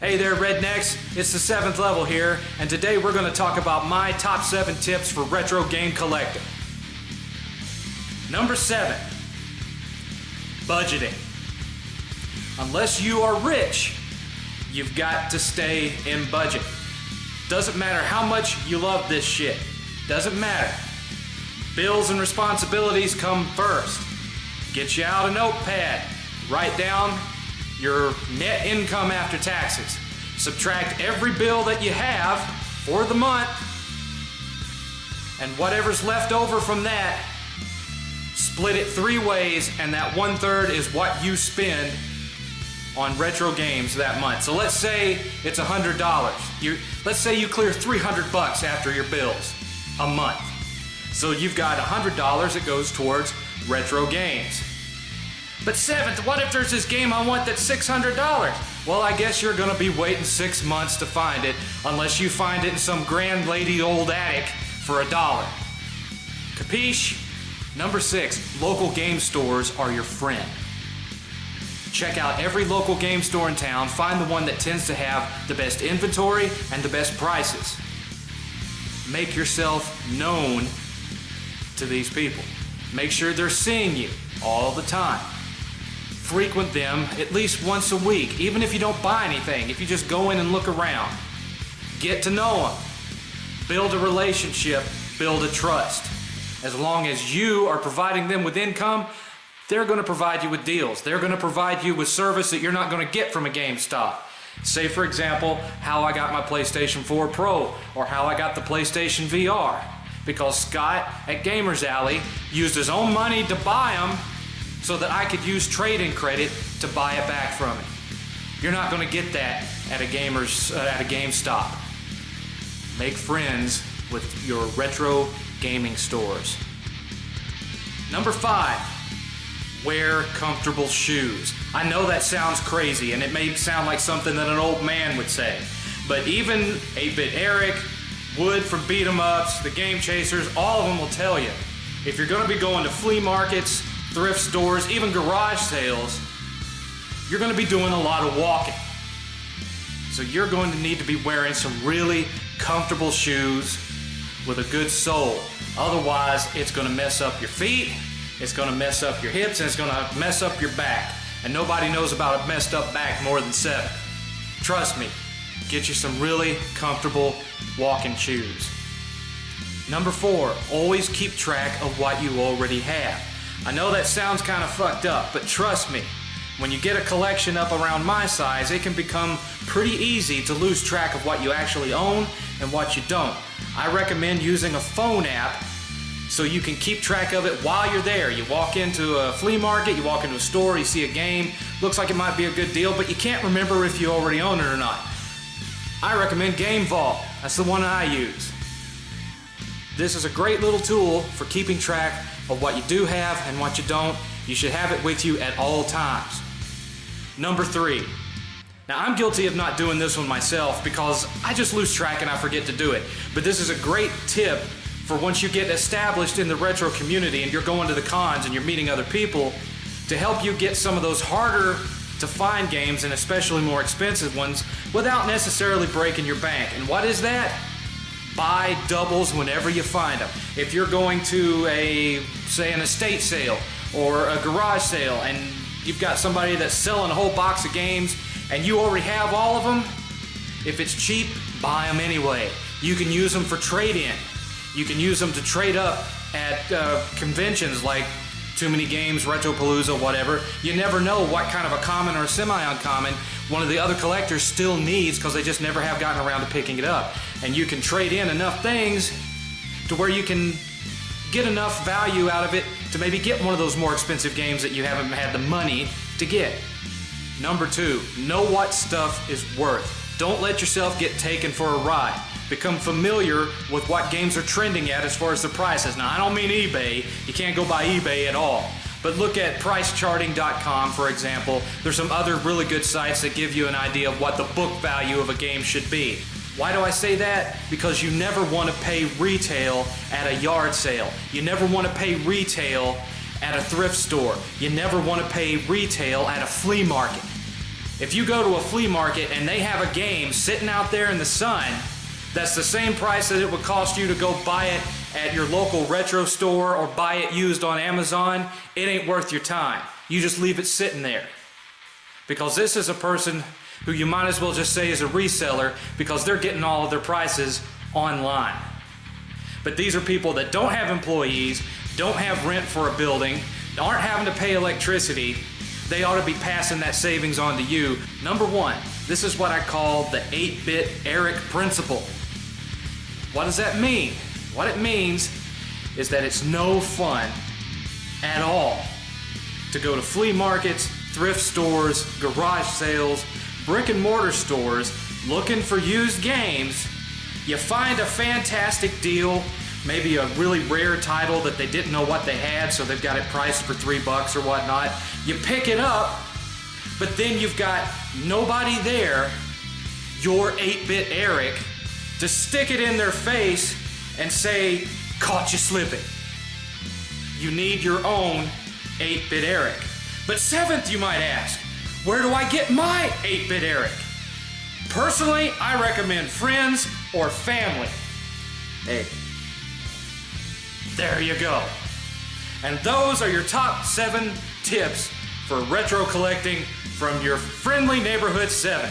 Hey there, rednecks. It's the 7th level here, and today we're going to talk about my top 7 tips for retro game collecting. Number 7, budgeting. Unless you are rich, you've got to stay in budget. Doesn't matter how much you love this shit. Doesn't matter. Bills and responsibilities come first. Get you out a notepad. Write down your net income after taxes. Subtract every bill that you have for the month, and whatever's left over from that, split it 3 ways, and that 1/3 is what you spend on retro games that month. So let's say it's $100. Let's say you clear $300 after your bills a month. So you've got $100 that goes towards retro games. But 7th, what if there's this game I want that's $600? Well, I guess you're gonna be waiting 6 months to find it, unless you find it in some grand lady old attic for $1. Capiche? Number 6, local game stores are your friend. Check out every local game store in town, find the one that tends to have the best inventory and the best prices. Make yourself known to these people. Make sure they're seeing you all the time. Frequent them at least once a week, even if you don't buy anything, if you just go in and look around. Get to know them. Build a relationship, build a trust. As long as you are providing them with income, they're going to provide you with deals. They're going to provide you with service that you're not going to get from a GameStop. Say, for example, how I got my PlayStation 4 Pro, or how I got the PlayStation VR. Because Scott at Gamers Alley used his own money to buy them so that I could use trade-in credit to buy it back from him. You're not going to get that at a GameStop. Make friends with your retro gaming stores. Number 5, wear comfortable shoes. I know that sounds crazy, and it may sound like something that an old man would say, but even 8-Bit Eric, Wood from Beat 'em Ups, the Game Chasers, all of them will tell you, if you're going to be going to flea markets, thrift stores, even garage sales, you're going to be doing a lot of walking. So you're going to need to be wearing some really comfortable shoes with a good sole. Otherwise, it's going to mess up your feet, it's going to mess up your hips, and it's going to mess up your back. And nobody knows about a messed up back more than 7. Trust me, get you some really comfortable walking shoes. Number 4, always keep track of what you already have. I know that sounds kind of fucked up, but trust me, when you get a collection up around my size, it can become pretty easy to lose track of what you actually own and what you don't. I recommend using a phone app so you can keep track of it while you're there. You walk into a flea market, you walk into a store, you see a game, looks like it might be a good deal, but you can't remember if you already own it or not. I recommend Game Vault. That's the one I use. This is a great little tool for keeping track of what you do have and what you don't. You should have it with you at all times. Number 3. Now, I'm guilty of not doing this one myself because I just lose track and I forget to do it. But this is a great tip for once you get established in the retro community and you're going to the cons and you're meeting other people, to help you get some of those harder to find games, and especially more expensive ones, without necessarily breaking your bank. And what is that? Buy doubles whenever you find them. If you're going to say an estate sale or a garage sale and you've got somebody that's selling a whole box of games and you already have all of them, if it's cheap, buy them anyway. You can use them for trade-in. You can use them to trade up at conventions like Too Many Games, Retropalooza, whatever. You never know what kind of a common or a semi-uncommon one of the other collectors still needs because they just never have gotten around to picking it up. And you can trade in enough things to where you can get enough value out of it to maybe get one of those more expensive games that you haven't had the money to get. Number 2, know what stuff is worth. Don't let yourself get taken for a ride. Become familiar with what games are trending at as far as the prices. Now, I don't mean eBay. You can't go by eBay at all. But look at pricecharting.com, for example. There's some other really good sites that give you an idea of what the book value of a game should be. Why do I say that? Because you never want to pay retail at a yard sale. You never want to pay retail at a thrift store. You never want to pay retail at a flea market. If you go to a flea market and they have a game sitting out there in the sun, that's the same price that it would cost you to go buy it at your local retro store or buy it used on Amazon, it ain't worth your time. You just leave it sitting there. Because this is a person who you might as well just say is a reseller, because they're getting all of their prices online. But these are people that don't have employees, don't have rent for a building, aren't having to pay electricity. They ought to be passing that savings on to you. Number one, this is what I call the 8-bit Eric principle. What does that mean? What it means is that it's no fun at all to go to flea markets, thrift stores, garage sales, brick and mortar stores looking for used games. You find a fantastic deal, maybe a really rare title that they didn't know what they had, so they've got it priced for $3 or whatnot. You pick it up, but then you've got nobody there, your 8-bit Eric, to stick it in their face and say, caught you slipping. You need your own 8-bit Eric. But 7th, you might ask, where do I get my 8-bit Eric? Personally, I recommend friends or family. Hey, there you go. And those are your top 7 tips for retro collecting from your friendly neighborhood 7.